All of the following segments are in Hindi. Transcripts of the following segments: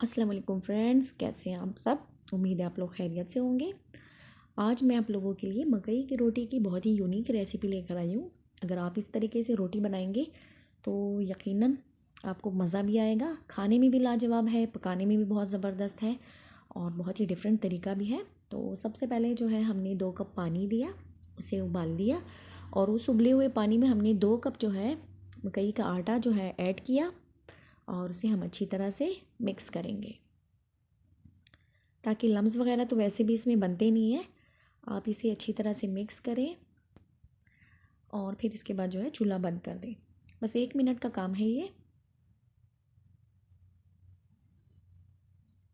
अस्सलाम वालेकुम फ्रेंड्स, कैसे हैं आप सब। उम्मीद है आप लोग खैरियत से होंगे। आज मैं आप लोगों के लिए मकई की रोटी की बहुत ही यूनिक रेसिपी लेकर आई हूँ। अगर आप इस तरीके से रोटी बनाएंगे तो यकीनन आपको मज़ा भी आएगा, खाने में भी लाजवाब है, पकाने में भी बहुत ज़बरदस्त है और बहुत ही डिफरेंट तरीका भी है। तो सबसे पहले जो है हमने 2 कप पानी लिया, उसे उबाल दिया और उस उबले हुए पानी में हमने 2 कप जो है मकई का आटा जो है ऐड किया और उसे हम अच्छी तरह से मिक्स करेंगे, ताकि लम्स वगैरह तो वैसे भी इसमें बनते नहीं हैं। आप इसे अच्छी तरह से मिक्स करें और फिर इसके बाद जो है चूल्हा बंद कर दें। बस 1 मिनट का काम है ये।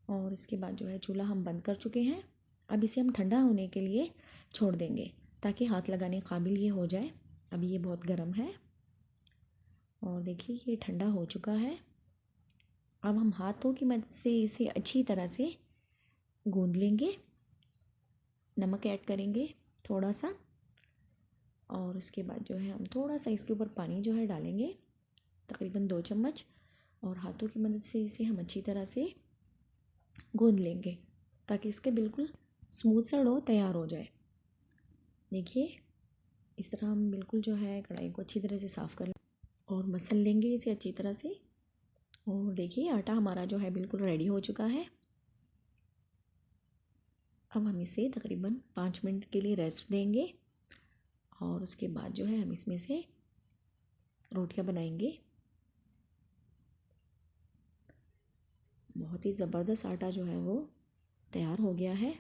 और इसके बाद जो है चूल्हा हम बंद कर चुके हैं। अब इसे हम ठंडा होने के लिए छोड़ देंगे ताकि हाथ लगाने काबिल ये हो जाए। अभी ये बहुत गर्म है और देखिए ये ठंडा हो चुका है। अब हम हाथों की मदद से इसे अच्छी तरह से गूंद लेंगे। नमक ऐड करेंगे थोड़ा सा और उसके बाद जो है हम थोड़ा सा इसके ऊपर पानी जो है डालेंगे, तकरीबन 2 चम्मच, और हाथों की मदद से इसे हम अच्छी तरह से गूंद लेंगे ताकि इसके बिल्कुल स्मूथ सा डो तैयार हो जाए। देखिए इस तरह हम बिल्कुल जो है कढ़ाई को अच्छी तरह से साफ़ कर और मसल लेंगे इसे अच्छी तरह से। और देखिए आटा हमारा जो है बिल्कुल रेडी हो चुका है। अब हम इसे तकरीबन 5 मिनट के लिए रेस्ट देंगे और उसके बाद जो है हम इसमें से रोटियां बनाएंगे। बहुत ही ज़बरदस्त आटा जो है वो तैयार हो गया है।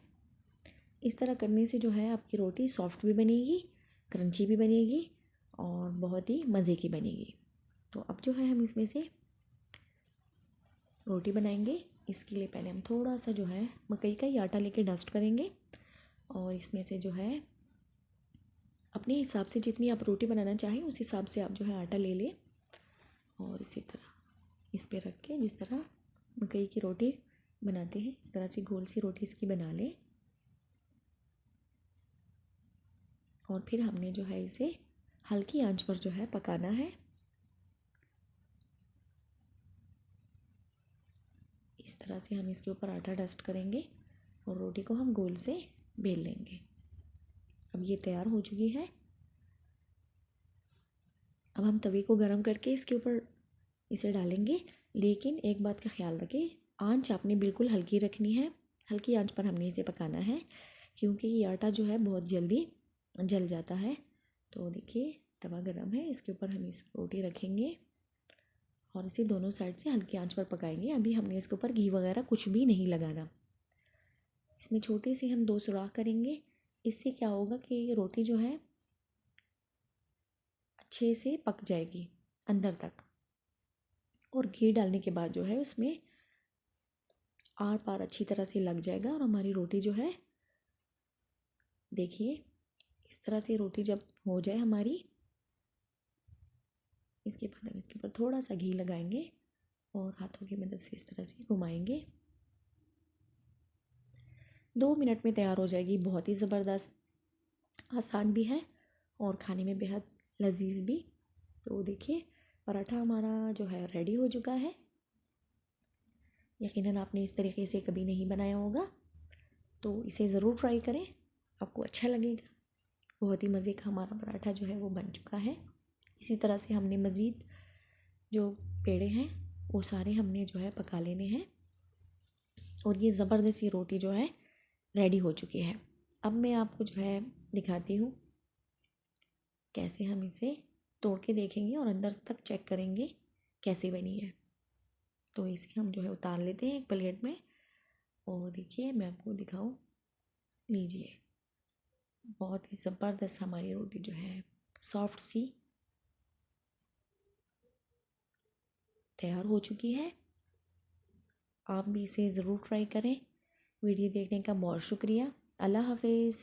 इस तरह करने से जो है आपकी रोटी सॉफ्ट भी बनेगी, क्रंची भी बनेगी और बहुत ही मज़े की बनेगी। तो अब जो है हम इसमें से रोटी बनाएंगे। इसके लिए पहले हम थोड़ा सा जो है मकई का ही आटा लेके डस्ट करेंगे और इसमें से जो है अपने हिसाब से जितनी आप रोटी बनाना चाहें उस हिसाब से आप जो है आटा ले लें और इसी तरह इस पे रख के जिस तरह मकई की रोटी बनाते हैं इस तरह से गोल सी रोटी इसकी बना लें। और फिर हमने जो है इसे हल्की आंच पर जो है पकाना है। इस तरह से हम इसके ऊपर आटा डस्ट करेंगे और रोटी को हम गोल से बेल लेंगे। अब ये तैयार हो चुकी है। अब हम तवे को गरम करके इसके ऊपर इसे डालेंगे, लेकिन एक बात का ख्याल रखें, आंच आपने बिल्कुल हल्की रखनी है। हल्की आंच पर हमने इसे पकाना है क्योंकि ये आटा जो है बहुत जल्दी जल जाता है। तो देखिए तवा गरम है, इसके ऊपर हम इस रोटी रखेंगे और इसे दोनों साइड से हल्की आंच पर पकाएंगे। अभी हमने इसके ऊपर घी वगैरह कुछ भी नहीं लगाना। इसमें छोटे से हम 2 सुराख करेंगे। इससे क्या होगा कि ये रोटी जो है अच्छे से पक जाएगी अंदर तक। और घी डालने के बाद जो है उसमें आर पार अच्छी तरह से लग जाएगा और हमारी रोटी जो है देखिए इस तरह से रोटी जब हो जाए हमारी, इसके बाद हम इसके ऊपर थोड़ा सा घी लगाएंगे और हाथों की मदद से इस तरह से घुमाएंगे। 2 मिनट में तैयार हो जाएगी। बहुत ही ज़बरदस्त, आसान भी है और खाने में बेहद लजीज भी। तो देखिए पराठा हमारा जो है रेडी हो चुका है। यकीनन आपने इस तरीके से कभी नहीं बनाया होगा तो इसे ज़रूर ट्राई करें, आपको अच्छा लगेगा। बहुत ही मज़े का हमारा पराठा जो है वो बन चुका है। इसी तरह से हमने मज़ीद जो पेड़े हैं वो सारे हमने जो है पका लेने हैं और ये ज़बरदस्त ये रोटी जो है रेडी हो चुकी है। अब मैं आपको जो है दिखाती हूँ कैसे हम इसे तोड़ के देखेंगे और अंदर तक चेक करेंगे कैसी बनी है। तो इसे हम जो है उतार लेते हैं एक प्लेट में और देखिए मैं आपको दिखाऊं, लीजिए बहुत ही ज़बरदस्त हमारी रोटी जो है सॉफ्ट सी तैयार हो चुकी है। आप भी इसे ज़रूर ट्राई करें। वीडियो देखने का बहुत शुक्रिया। अल्लाह हाफिज़।